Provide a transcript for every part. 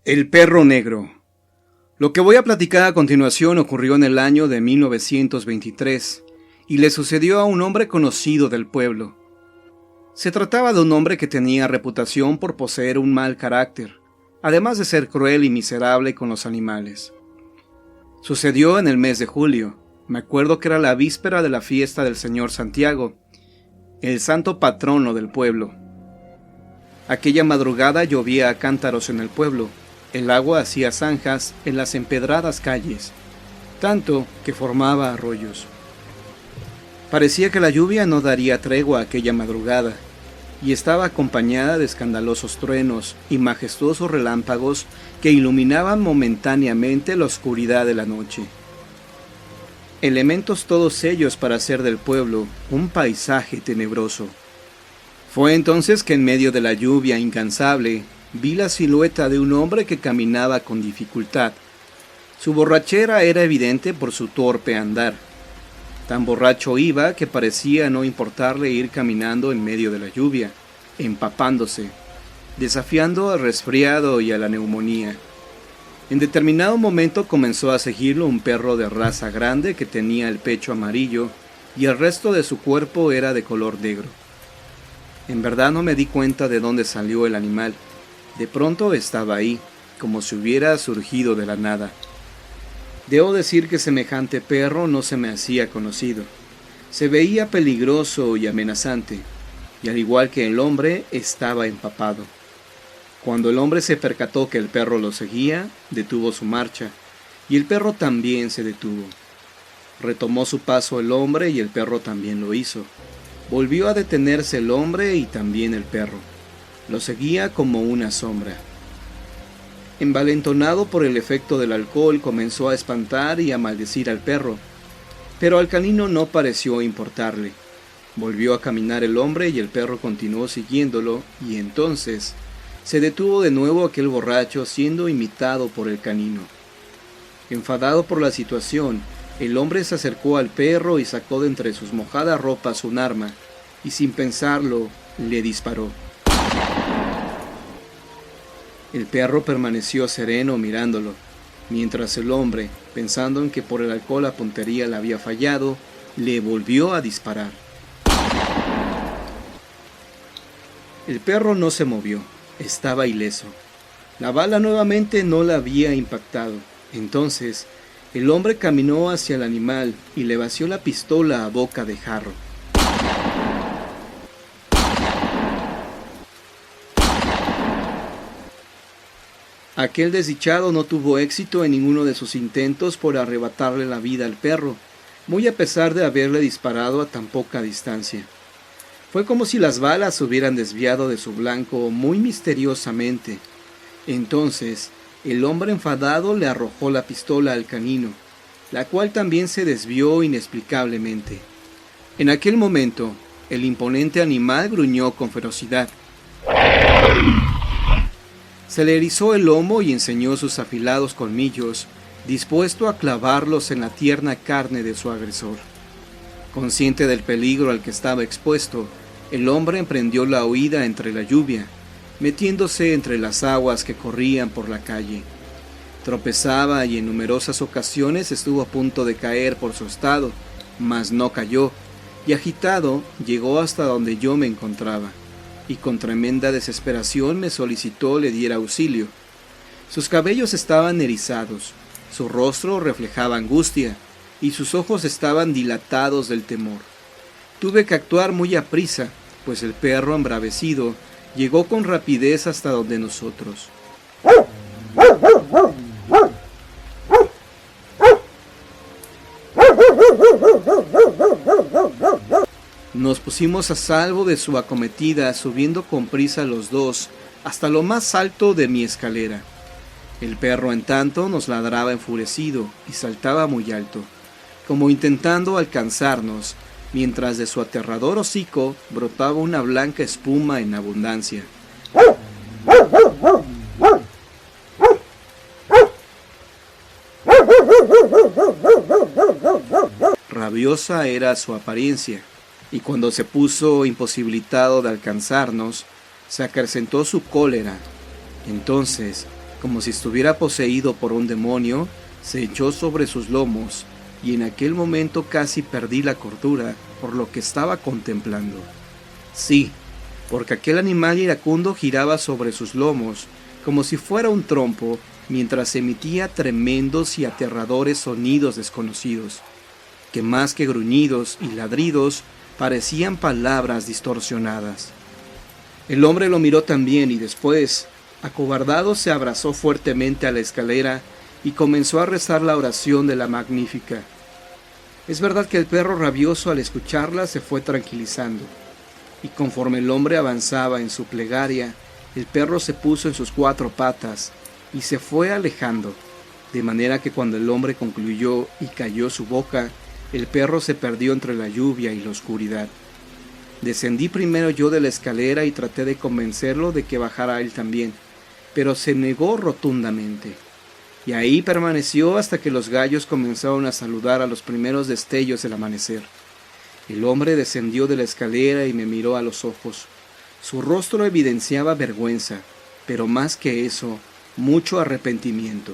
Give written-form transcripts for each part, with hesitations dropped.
El perro negro. Lo que voy a platicar a continuación ocurrió en el año de 1923 y le sucedió a un hombre conocido del pueblo. Se trataba de un hombre que tenía reputación por poseer un mal carácter, además de ser cruel y miserable con los animales. Sucedió en el mes de julio. Me acuerdo que era la víspera de la fiesta del Señor Santiago, el santo patrono del pueblo. Aquella madrugada llovía a cántaros en el pueblo. El agua hacía zanjas en las empedradas calles, tanto que formaba arroyos. Parecía que la lluvia no daría tregua aquella madrugada, y estaba acompañada de escandalosos truenos y majestuosos relámpagos que iluminaban momentáneamente la oscuridad de la noche. Elementos todos ellos para hacer del pueblo un paisaje tenebroso. Fue entonces que en medio de la lluvia incansable vi la silueta de un hombre que caminaba con dificultad. Su borrachera era evidente por su torpe andar. Tan borracho iba que parecía no importarle ir caminando en medio de la lluvia, empapándose, desafiando al resfriado y a la neumonía. En determinado momento comenzó a seguirlo un perro de raza grande que tenía el pecho amarillo y el resto de su cuerpo era de color negro. En verdad no me di cuenta de dónde salió el animal. De pronto estaba ahí, como si hubiera surgido de la nada. Debo decir que semejante perro no se me hacía conocido. Se veía peligroso y amenazante, y al igual que el hombre, estaba empapado. Cuando el hombre se percató que el perro lo seguía, detuvo su marcha, y el perro también se detuvo. Retomó su paso el hombre y el perro también lo hizo. Volvió a detenerse el hombre y también el perro. Lo seguía como una sombra. Envalentonado por el efecto del alcohol, comenzó a espantar y a maldecir al perro, pero al canino no pareció importarle. Volvió a caminar el hombre y el perro continuó siguiéndolo, y entonces se detuvo de nuevo aquel borracho siendo imitado por el canino. Enfadado por la situación, el hombre se acercó al perro y sacó de entre sus mojadas ropas un arma, y sin pensarlo, le disparó. El perro permaneció sereno mirándolo, mientras el hombre, pensando en que por el alcohol la puntería le había fallado, le volvió a disparar. El perro no se movió, estaba ileso. La bala nuevamente no la había impactado. Entonces, el hombre caminó hacia el animal y le vació la pistola a boca de jarro. Aquel desdichado no tuvo éxito en ninguno de sus intentos por arrebatarle la vida al perro, muy a pesar de haberle disparado a tan poca distancia. Fue como si las balas se hubieran desviado de su blanco muy misteriosamente. Entonces, el hombre enfadado le arrojó la pistola al canino, la cual también se desvió inexplicablemente. En aquel momento, el imponente animal gruñó con ferocidad. Se le erizó el lomo y enseñó sus afilados colmillos, dispuesto a clavarlos en la tierna carne de su agresor. Consciente del peligro al que estaba expuesto, el hombre emprendió la huida entre la lluvia, metiéndose entre las aguas que corrían por la calle. Tropezaba y en numerosas ocasiones estuvo a punto de caer por su estado, mas no cayó, y agitado llegó hasta donde yo me encontraba, y con tremenda desesperación me solicitó le diera auxilio. Sus cabellos estaban erizados, su rostro reflejaba angustia, y sus ojos estaban dilatados del temor. Tuve que actuar muy aprisa, pues el perro embravecido llegó con rapidez hasta donde nosotros. Nos pusimos a salvo de su acometida, subiendo con prisa los dos hasta lo más alto de mi escalera. El perro, en tanto, nos ladraba enfurecido y saltaba muy alto, como intentando alcanzarnos, mientras de su aterrador hocico brotaba una blanca espuma en abundancia. Rabiosa era su apariencia, y cuando se puso imposibilitado de alcanzarnos, se acrecentó su cólera. Entonces, Como si estuviera poseído por un demonio, se echó sobre sus lomos, y en aquel momento casi perdí la cordura por lo que estaba contemplando. Sí, porque aquel animal iracundo giraba sobre sus lomos, como si fuera un trompo, mientras emitía tremendos y aterradores sonidos desconocidos, que más que gruñidos y ladridos, parecían palabras distorsionadas. El hombre lo miró también y después, acobardado, se abrazó fuertemente a la escalera y comenzó a rezar la oración de la Magnífica. Es verdad que el perro rabioso al escucharla se fue tranquilizando, y conforme el hombre avanzaba en su plegaria, el perro se puso en sus 4 patas y se fue alejando, de manera que cuando el hombre concluyó y cayó su boca, el perro se perdió entre la lluvia y la oscuridad. Descendí primero yo de la escalera y traté de convencerlo de que bajara él también, pero se negó rotundamente. Y ahí permaneció hasta que los gallos comenzaron a saludar a los primeros destellos del amanecer. El hombre descendió de la escalera y me miró a los ojos. Su rostro evidenciaba vergüenza, pero más que eso, mucho arrepentimiento.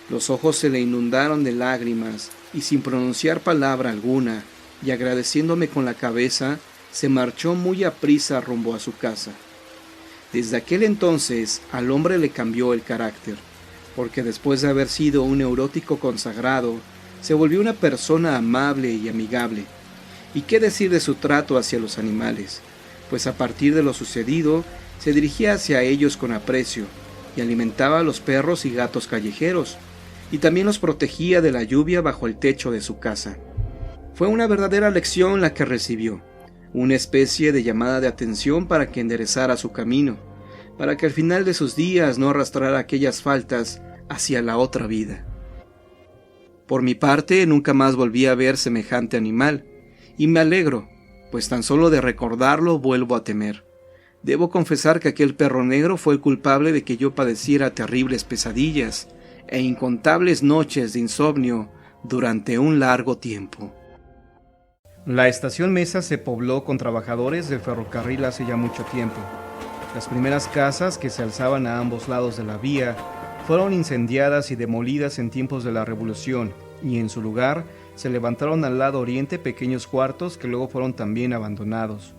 Los ojos se le inundaron de lágrimas y sin pronunciar palabra alguna, y agradeciéndome con la cabeza, se marchó muy aprisa rumbo a su casa. Desde aquel entonces al hombre le cambió el carácter, porque después de haber sido un neurótico consagrado, se volvió una persona amable y amigable. ¿Y qué decir de su trato hacia los animales? Pues a partir de lo sucedido, se dirigía hacia ellos con aprecio, y alimentaba a los perros y gatos callejeros, y también los protegía de la lluvia bajo el techo de su casa. Fue una verdadera lección la que recibió, una especie de llamada de atención para que enderezara su camino, para que al final de sus días no arrastrara aquellas faltas hacia la otra vida. Por mi parte, nunca más volví a ver semejante animal, y me alegro, pues tan solo de recordarlo vuelvo a temer. Debo confesar que aquel perro negro fue el culpable de que yo padeciera terribles pesadillas e incontables noches de insomnio durante un largo tiempo. La estación Mesa se pobló con trabajadores del ferrocarril hace ya mucho tiempo. Las primeras casas que se alzaban a ambos lados de la vía fueron incendiadas y demolidas en tiempos de la Revolución, y en su lugar se levantaron al lado oriente pequeños cuartos que luego fueron también abandonados.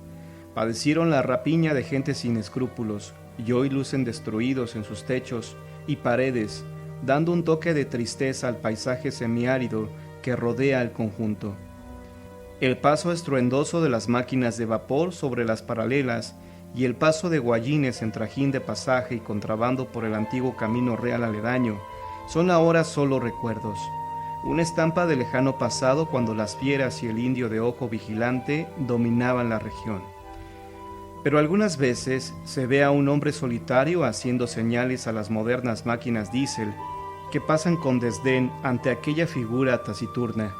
Padecieron la rapiña de gente sin escrúpulos, y hoy lucen destruidos en sus techos y paredes, dando un toque de tristeza al paisaje semiárido que rodea el conjunto. El paso estruendoso de las máquinas de vapor sobre las paralelas y el paso de guayines en trajín de pasaje y contrabando por el antiguo camino real aledaño son ahora solo recuerdos, una estampa del lejano pasado cuando las fieras y el indio de ojo vigilante dominaban la región. Pero algunas veces se ve a un hombre solitario haciendo señales a las modernas máquinas diésel que pasan con desdén ante aquella figura taciturna,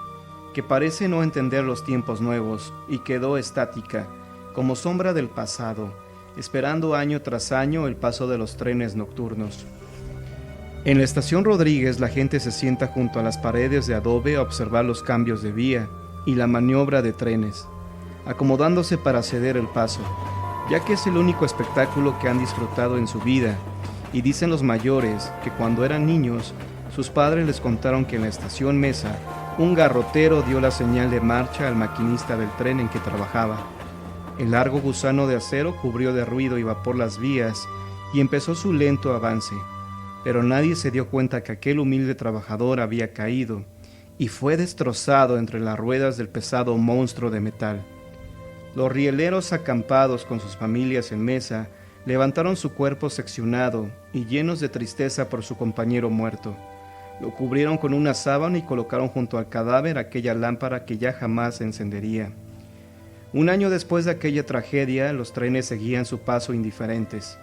que parece no entender los tiempos nuevos y quedó estática, como sombra del pasado, esperando año tras año el paso de los trenes nocturnos. En la estación Rodríguez la gente se sienta junto a las paredes de adobe a observar los cambios de vía y la maniobra de trenes, acomodándose para ceder el paso, ya que es el único espectáculo que han disfrutado en su vida, y dicen los mayores que cuando eran niños, sus padres les contaron que en la estación Mesa, un garrotero dio la señal de marcha al maquinista del tren en que trabajaba. El largo gusano de acero cubrió de ruido y vapor las vías y empezó su lento avance, pero nadie se dio cuenta que aquel humilde trabajador había caído y fue destrozado entre las ruedas del pesado monstruo de metal. Los rieleros acampados con sus familias en Mesa levantaron su cuerpo seccionado y llenos de tristeza por su compañero muerto. Lo cubrieron con una sábana y colocaron junto al cadáver aquella lámpara que ya jamás se encendería. Un año después de aquella tragedia, los trenes seguían su paso indiferentes.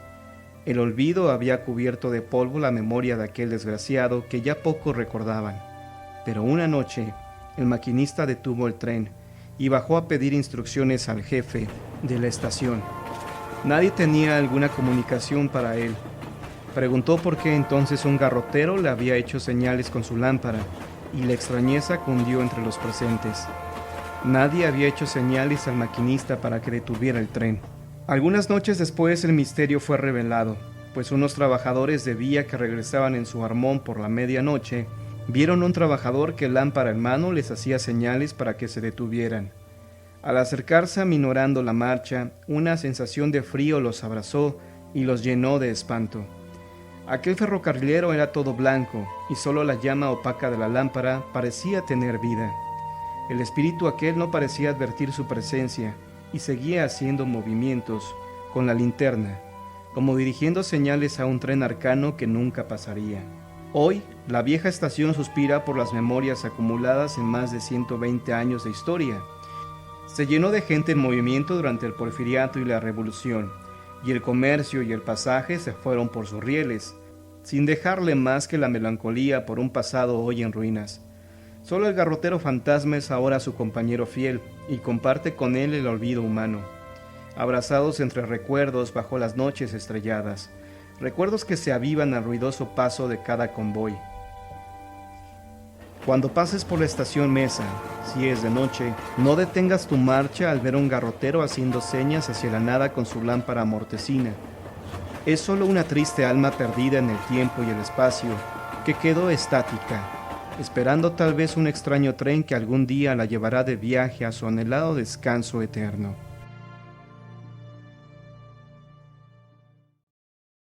El olvido había cubierto de polvo la memoria de aquel desgraciado que ya pocos recordaban. Pero una noche, el maquinista detuvo el tren y bajó a pedir instrucciones al jefe de la estación. Nadie tenía alguna comunicación para él. Preguntó por qué entonces un garrotero le había hecho señales con su lámpara, y la extrañeza cundió entre los presentes. Nadie había hecho señales al maquinista para que detuviera el tren. Algunas noches después el misterio fue revelado. pues unos trabajadores de vía que regresaban en su armón por la medianoche vieron un trabajador que lámpara en mano les hacía señales para que se detuvieran. Al acercarse aminorando la marcha, una sensación de frío los abrazó y los llenó de espanto. Aquel ferrocarrilero era todo blanco y solo la llama opaca de la lámpara parecía tener vida. El espíritu aquel no parecía advertir su presencia y seguía haciendo movimientos con la linterna, como dirigiendo señales a un tren arcano que nunca pasaría. Hoy, la vieja estación suspira por las memorias acumuladas en más de 120 años de historia. Se llenó de gente en movimiento durante el Porfiriato y la Revolución, y el comercio y el pasaje se fueron por sus rieles, sin dejarle más que la melancolía por un pasado hoy en ruinas. Solo el garrotero fantasma es ahora su compañero fiel y comparte con él el olvido humano. Abrazados entre recuerdos bajo las noches estrelladas, recuerdos que se avivan al ruidoso paso de cada convoy. Cuando pases por la estación Mesa, si es de noche, no detengas tu marcha al ver a un garrotero haciendo señas hacia la nada con su lámpara mortecina. Es solo una triste alma perdida en el tiempo y el espacio, que quedó estática, esperando tal vez un extraño tren que algún día la llevará de viaje a su anhelado descanso eterno.